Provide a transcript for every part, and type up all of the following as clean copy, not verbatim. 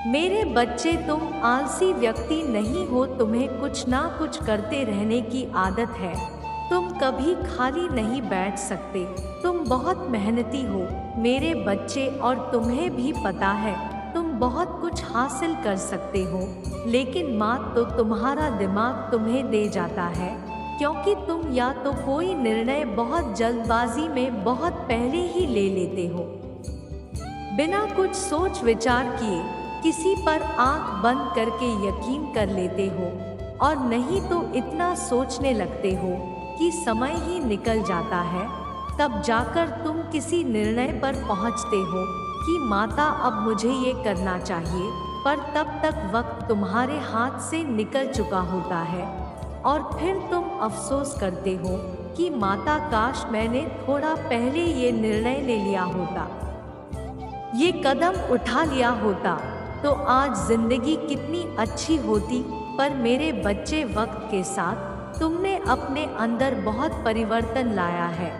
मेरे बच्चे, तुम आलसी व्यक्ति नहीं हो, तुम्हें कुछ ना कुछ करते रहने की आदत है। तुम कभी खाली नहीं बैठ सकते, तुम बहुत मेहनती हो मेरे बच्चे, और तुम्हें भी पता है तुम बहुत कुछ हासिल कर सकते हो, लेकिन माँ तो तुम्हारा दिमाग तुम्हें दे जाता है, क्योंकि तुम या तो कोई निर्णय बहुत जल्दबाजी में बहुत पहले ही ले लेते हो, बिना कुछ सोच विचार किए किसी पर आंख बंद करके यकीन कर लेते हो, और नहीं तो इतना सोचने लगते हो कि समय ही निकल जाता है, तब जाकर तुम किसी निर्णय पर पहुंचते हो कि माता अब मुझे ये करना चाहिए, पर तब तक वक्त तुम्हारे हाथ से निकल चुका होता है, और फिर तुम अफसोस करते हो कि माता, काश मैंने थोड़ा पहले ये निर्णय ले लिया होता, ये कदम उठा लिया होता, तो आज जिंदगी कितनी अच्छी होती। पर मेरे बच्चे, वक्त के साथ तुमने अपने अंदर बहुत परिवर्तन लाया है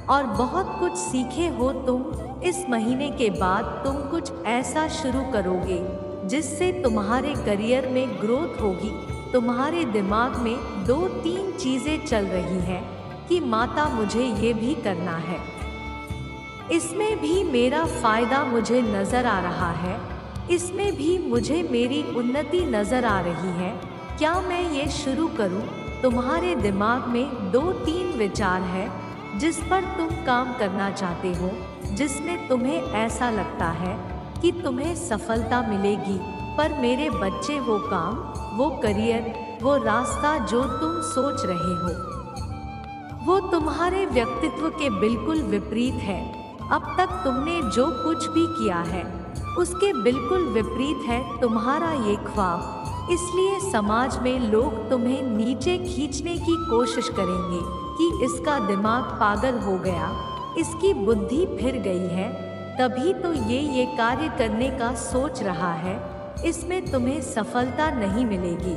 और बहुत कुछ सीखे हो। तुम इस महीने के बाद तुम कुछ ऐसा शुरू करोगे जिससे तुम्हारे करियर में ग्रोथ होगी। तुम्हारे दिमाग में 2-3 चीजें चल रही हैं कि माता मुझे ये भी करना है, इसमें भी मेरा फायदा मुझे नजर आ रहा है, इसमें भी मुझे मेरी उन्नति नजर आ रही है, क्या मैं ये शुरू करूं? तुम्हारे दिमाग में 2-3 विचार है जिस पर तुम काम करना चाहते हो, जिसमें तुम्हें ऐसा लगता है कि तुम्हें सफलता मिलेगी। पर मेरे बच्चे, वो काम, वो करियर, वो रास्ता जो तुम सोच रहे हो, वो तुम्हारे व्यक्तित्व के बिल्कुल विपरीत है। अब तक तुमने जो कुछ भी किया है उसके बिल्कुल विपरीत है तुम्हारा ये ख्वाब। इसलिए समाज में लोग तुम्हें नीचे खींचने की कोशिश करेंगे कि इसका दिमाग पागल हो गया, इसकी बुद्धि फिर गई है, तभी तो ये कार्य करने का सोच रहा है, इसमें तुम्हें सफलता नहीं मिलेगी।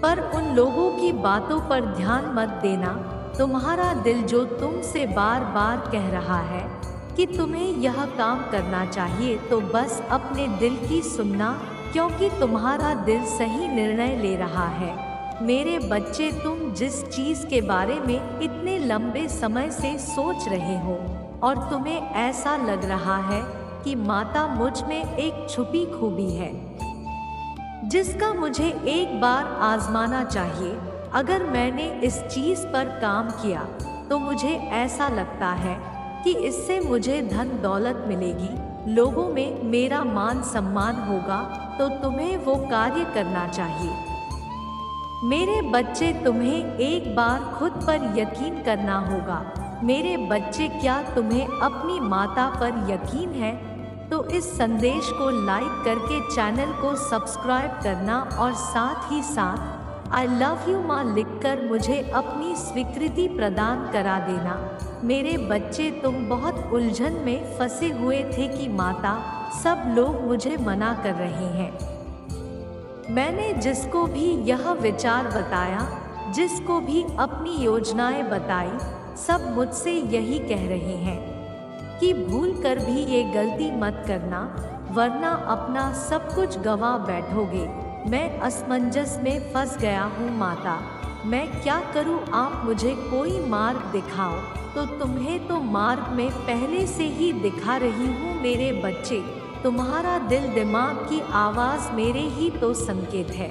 पर उन लोगों की बातों पर ध्यान मत देना। तुम्हारा दिल जो तुमसे बार बार कह रहा है कि तुम्हें यह काम करना चाहिए, तो बस अपने दिल की सुनना, क्योंकि तुम्हारा दिल सही निर्णय ले रहा है। मेरे बच्चे, तुम जिस चीज़ के बारे में इतने लंबे समय से सोच रहे हो और तुम्हें ऐसा लग रहा है कि माता, मुझ में एक छुपी खूबी है जिसका मुझे एक बार आजमाना चाहिए। अगर मैंने इस चीज़ पर काम किया तो मुझे ऐसा लगता है कि इससे मुझे धन दौलत मिलेगी, लोगों में मेरा मान सम्मान होगा, तो तुम्हें वो कार्य करना चाहिए। मेरे बच्चे, तुम्हें एक बार खुद पर यकीन करना होगा। मेरे बच्चे, क्या तुम्हें अपनी माता पर यकीन है? तो इस संदेश को लाइक करके चैनल को सब्सक्राइब करना, और साथ ही साथ आई लव यू माँ लिखकर मुझे अपनी स्वीकृति प्रदान करा देना। मेरे बच्चे, तुम बहुत उलझन में फंसे हुए थे कि माता, सब लोग मुझे मना कर रहे हैं। मैंने जिसको भी यह विचार बताया, जिसको भी अपनी योजनाएं बताई, सब मुझसे यही कह रहे हैं कि भूल कर भी ये गलती मत करना, वरना अपना सब कुछ गंवा बैठोगे। मैं असमंजस में फंस गया हूँ माता, मैं क्या करूँ? आप मुझे कोई मार्ग दिखाओ। तो तुम्हें तो मार्ग में पहले से ही दिखा रही हूँ मेरे बच्चे। तुम्हारा दिल दिमाग की आवाज़ मेरे ही तो संकेत है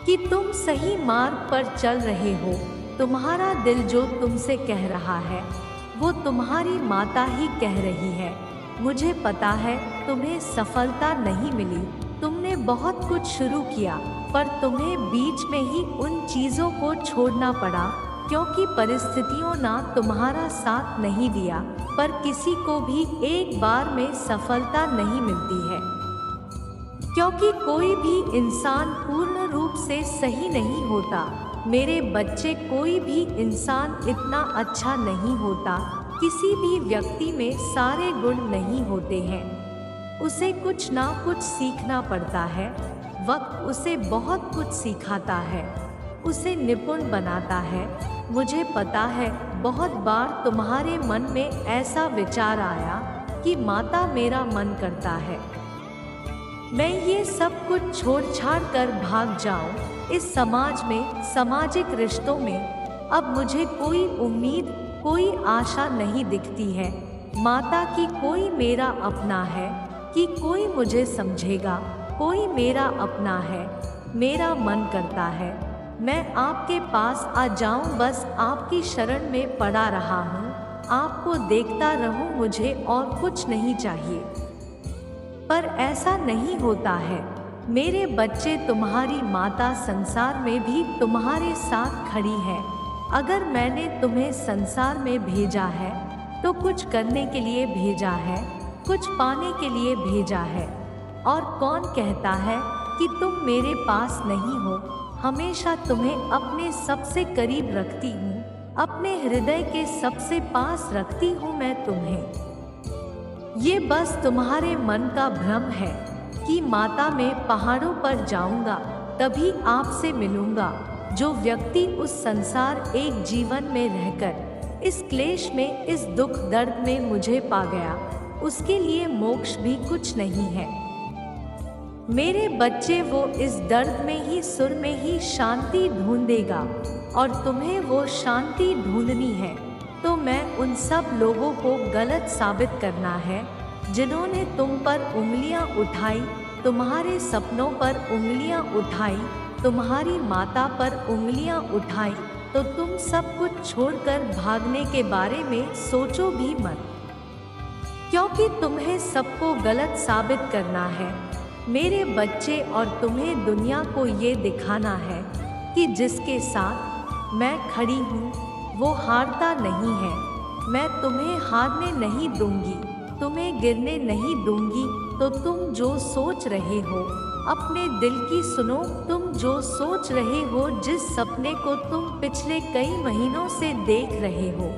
कि तुम सही मार्ग पर चल रहे हो। तुम्हारा दिल जो तुमसे कह रहा है वो तुम्हारी माता ही कह रही है। मुझे पता है तुम्हें सफलता नहीं मिली, तुमने बहुत कुछ शुरू किया, पर तुम्हें बीच में ही उन चीज़ों को छोड़ना पड़ा, क्योंकि परिस्थितियों ने तुम्हारा साथ नहीं दिया। पर किसी को भी एक बार में सफलता नहीं मिलती है, क्योंकि कोई भी इंसान पूर्ण रूप से सही नहीं होता। मेरे बच्चे, कोई भी इंसान इतना अच्छा नहीं होता, किसी भी व्यक्ति में सारे गुण नहीं होते हैं, उसे कुछ ना कुछ सीखना पड़ता है। वक्त उसे बहुत कुछ सिखाता है, उसे निपुण बनाता है। मुझे पता है बहुत बार तुम्हारे मन में ऐसा विचार आया कि माता, मेरा मन करता है मैं ये सब कुछ छोड़ छाड़ कर भाग जाऊं इस समाज में, सामाजिक रिश्तों में। अब मुझे कोई उम्मीद, कोई आशा नहीं दिखती है माता की कोई मेरा अपना है, कि कोई मुझे समझेगा, कोई मेरा अपना है। मेरा मन करता है मैं आपके पास आ जाऊं, बस आपकी शरण में पड़ा रहा हूं, आपको देखता रहूं, मुझे और कुछ नहीं चाहिए। पर ऐसा नहीं होता है मेरे बच्चे, तुम्हारी माता संसार में भी तुम्हारे साथ खड़ी है। अगर मैंने तुम्हें संसार में भेजा है तो कुछ करने के लिए भेजा है, कुछ पाने के लिए भेजा है। और कौन कहता है कि तुम मेरे पास नहीं हो? हमेशा तुम्हें अपने सबसे करीब रखती हूँ, अपने हृदय के सबसे पास रखती हूँ मैं तुम्हें। ये बस तुम्हारे मन का भ्रम है कि माता मैं पहाड़ों पर जाऊंगा तभी आपसे मिलूंगा। जो व्यक्ति उस संसार एक जीवन में रहकर इस क्लेश में, इस दुख दर्द में मुझे पा गया, उसके लिए मोक्ष भी कुछ नहीं है। मेरे बच्चे, वो इस दर्द में ही, सुर में ही शांति ढूंढेगा और तुम्हें वो शांति ढूंढनी है तो मैं उन सब लोगों को गलत साबित करना है जिन्होंने तुम पर उंगलियां उठाई, तुम्हारे सपनों पर उंगलियां उठाई, तुम्हारी माता पर उंगलियां उठाई। तो तुम सब कुछ छोड़कर भागने के बारे में सोचो भी मत, क्योंकि तुम्हें सबको गलत साबित करना है मेरे बच्चे, और तुम्हें दुनिया को ये दिखाना है कि जिसके साथ मैं खड़ी हूँ वो हारता नहीं है। मैं तुम्हें हारने नहीं दूंगी, तुम्हें गिरने नहीं दूंगी। तो तुम जो सोच रहे हो अपने दिल की सुनो, तुम जो सोच रहे हो, जिस सपने को तुम पिछले कई महीनों से देख रहे हो,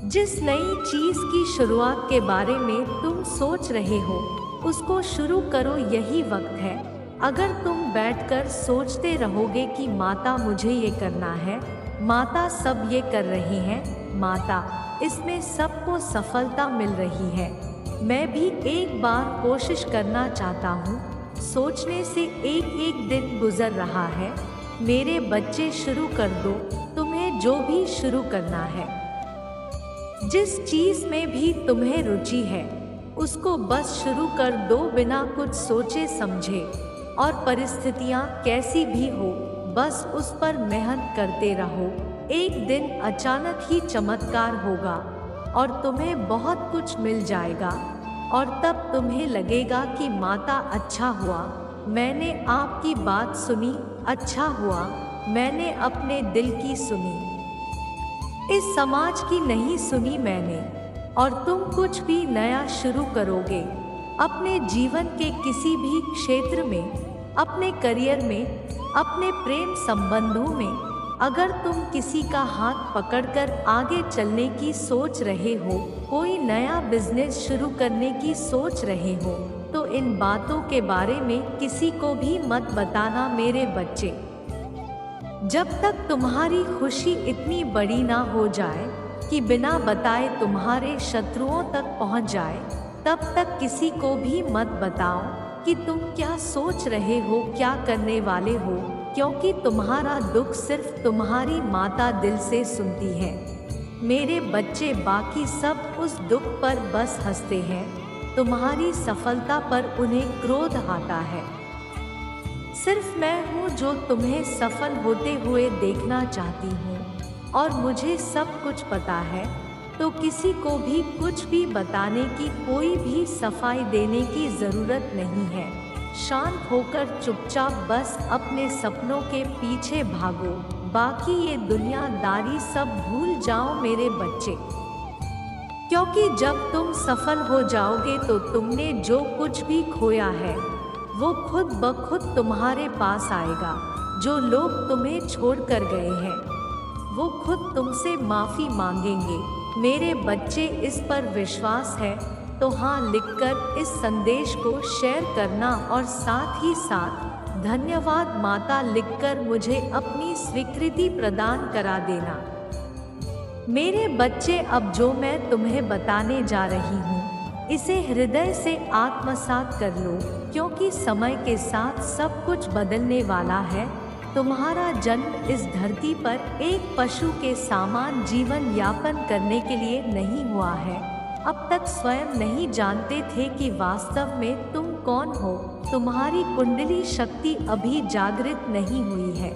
जिस नई चीज की शुरुआत के बारे में तुम सोच रहे हो, उसको शुरू करो, यही वक्त है। अगर तुम बैठकर सोचते रहोगे कि माता मुझे ये करना है, माता सब ये कर रही हैं, माता इसमें सबको सफलता मिल रही है, मैं भी एक बार कोशिश करना चाहता हूँ, सोचने से एक एक दिन गुजर रहा है। मेरे बच्चे, शुरू कर दो तुम्हें जो भी शुरू करना है। जिस चीज में भी तुम्हें रुचि है उसको बस शुरू कर दो, बिना कुछ सोचे समझे। और परिस्थितियाँ कैसी भी हो, बस उस पर मेहनत करते रहो। एक दिन अचानक ही चमत्कार होगा और तुम्हें बहुत कुछ मिल जाएगा, और तब तुम्हें लगेगा कि माता, अच्छा हुआ मैंने आपकी बात सुनी, अच्छा हुआ मैंने अपने दिल की सुनी, इस समाज की नहीं सुनी मैंने। और तुम कुछ भी नया शुरू करोगे अपने जीवन के किसी भी क्षेत्र में, अपने करियर में, अपने प्रेम संबंधों में। अगर तुम किसी का हाथ पकड़कर आगे चलने की सोच रहे हो, कोई नया बिजनेस शुरू करने की सोच रहे हो, तो इन बातों के बारे में किसी को भी मत बताना मेरे बच्चे। जब तक तुम्हारी खुशी इतनी बड़ी ना हो जाए कि बिना बताए तुम्हारे शत्रुओं तक पहुंच जाए, तब तक किसी को भी मत बताओ कि तुम क्या सोच रहे हो, क्या करने वाले हो, क्योंकि तुम्हारा दुख सिर्फ तुम्हारी माता दिल से सुनती है। मेरे बच्चे, बाकी सब उस दुख पर बस हंसते हैं, तुम्हारी सफलता पर उन्हें क्रोध आता है। सिर्फ मैं हूँ जो तुम्हें सफल होते हुए देखना चाहती हूँ, और मुझे सब कुछ पता है, तो किसी को भी कुछ भी बताने की, कोई भी सफाई देने की ज़रूरत नहीं है। शांत होकर चुपचाप बस अपने सपनों के पीछे भागो, बाकी ये दुनियादारी सब भूल जाओ मेरे बच्चे। क्योंकि जब तुम सफल हो जाओगे तो तुमने जो कुछ भी खोया है वो खुद ब खुद तुम्हारे पास आएगा। जो लोग तुम्हें छोड़ कर गए हैं वो खुद तुमसे माफ़ी मांगेंगे। मेरे बच्चे, इस पर विश्वास है तो हाँ लिखकर इस संदेश को शेयर करना, और साथ ही साथ धन्यवाद माता लिखकर मुझे अपनी स्वीकृति प्रदान करा देना। मेरे बच्चे, अब जो मैं तुम्हें बताने जा रही हूँ इसे हृदय से आत्मसात कर लो, क्योंकि समय के साथ सब कुछ बदलने वाला है। तुम्हारा जन्म इस धरती पर एक पशु के समान जीवन यापन करने के लिए नहीं हुआ है। अब तक स्वयं नहीं जानते थे कि वास्तव में तुम कौन हो। तुम्हारी कुंडली शक्ति अभी जागृत नहीं हुई है,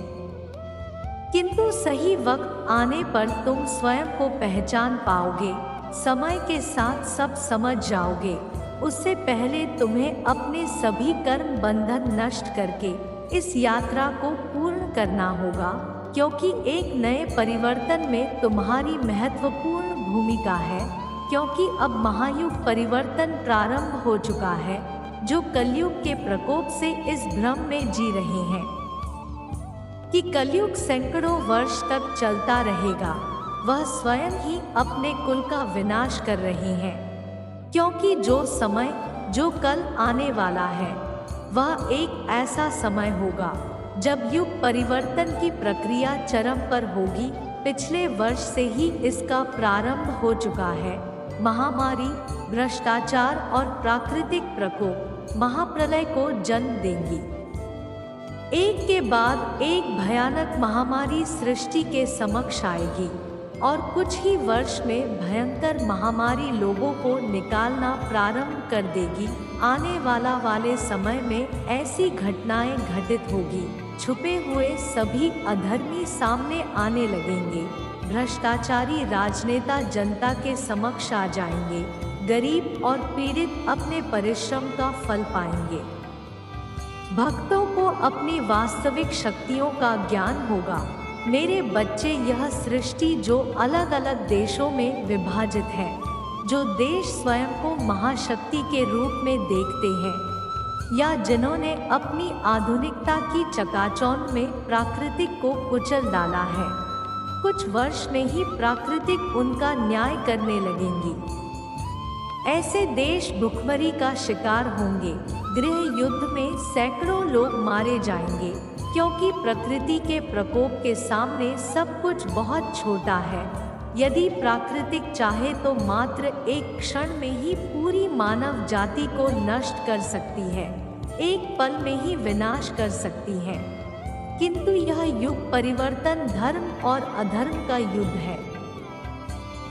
किंतु सही वक्त आने पर तुम स्वयं को पहचान पाओगे। समय के साथ सब समझ जाओगे। उससे पहले तुम्हें अपने सभी कर्म बंधन नष्ट करके इस यात्रा को पूर्ण करना होगा, क्योंकि एक नए परिवर्तन में तुम्हारी महत्वपूर्ण भूमिका है। क्योंकि अब महायुग परिवर्तन प्रारंभ हो चुका है। जो कलयुग के प्रकोप से इस भ्रम में जी रहे हैं कि कलयुग सैकड़ों वर्ष तक चलता रहेगा, वह स्वयं ही अपने कुल का विनाश कर रहे हैं। क्योंकि जो समय, जो कल आने वाला है, वह एक ऐसा समय होगा जब युग परिवर्तन की प्रक्रिया चरम पर होगी। पिछले वर्ष से ही इसका प्रारंभ हो चुका है। महामारी, भ्रष्टाचार और प्राकृतिक प्रकोप महाप्रलय को जन्म देंगी। एक के बाद एक भयानक महामारी सृष्टि के समक्ष आएगी और कुछ ही वर्ष में भयंकर महामारी लोगों को निकालना प्रारंभ कर देगी। आने वाले समय में ऐसी घटनाएं घटित होगी, छुपे हुए सभी अधर्मी सामने आने लगेंगे। भ्रष्टाचारी राजनेता जनता के समक्ष आ जाएंगे। गरीब और पीड़ित अपने परिश्रम का फल पाएंगे। भक्तों को अपनी वास्तविक शक्तियों का ज्ञान होगा। मेरे बच्चे, यह सृष्टि जो अलग अलग देशों में विभाजित है, जो देश स्वयं को महाशक्ति के रूप में देखते हैं या जिन्होंने अपनी आधुनिकता की चकाचौंध में प्राकृतिक को कुचल डाला है, कुछ वर्ष में ही प्राकृतिक उनका न्याय करने लगेंगी। ऐसे देश भुखमरी का शिकार होंगे। गृह युद्ध में सैकड़ों लोग मारे जाएंगे, क्योंकि प्रकृति के प्रकोप के सामने सब कुछ बहुत छोटा है। यदि प्राकृतिक चाहे तो मात्र एक क्षण में ही पूरी मानव जाति को नष्ट कर सकती है, एक पल में ही विनाश कर सकती है। किंतु यह युग परिवर्तन धर्म और अधर्म का युद्ध है,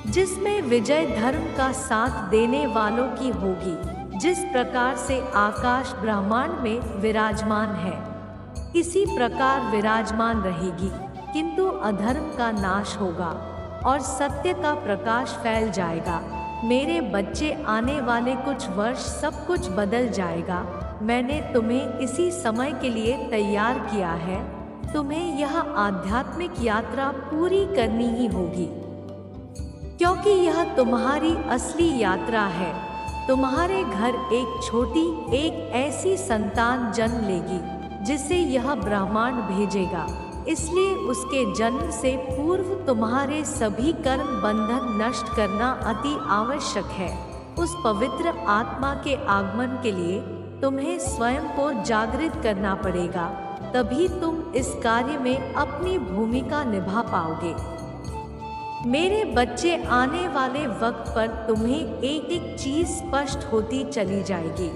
जिसमें विजय धर्म का साथ देने वालों की होगी। जिस प्रकार से आकाश ब्रह्मांड में विराजमान है, इसी प्रकार विराजमान रहेगी। किंतु अधर्म का नाश होगा और सत्य का प्रकाश फैल जाएगा। मेरे बच्चे, आने वाले कुछ वर्ष सब कुछ बदल जाएगा। मैंने तुम्हें इसी समय के लिए तैयार किया है। तुम्हें यह आध्यात्मिक यात्रा पूरी करनी ही होगी, क्योंकि यह तुम्हारी असली यात्रा है। तुम्हारे घर एक छोटी, एक ऐसी संतान जन्म लेगी जिसे यह ब्रह्मांड भेजेगा। इसलिए उसके जन्म से पूर्व तुम्हारे सभी कर्म बंधन नष्ट करना अति आवश्यक है। उस पवित्र आत्मा के आगमन के लिए तुम्हें स्वयं को जागृत करना पड़ेगा, तभी तुम इस कार्य में अपनी भूमिका निभा पाओगे। मेरे बच्चे, आने वाले वक्त पर तुम्हें एक एक चीज स्पष्ट होती चली जाएगी।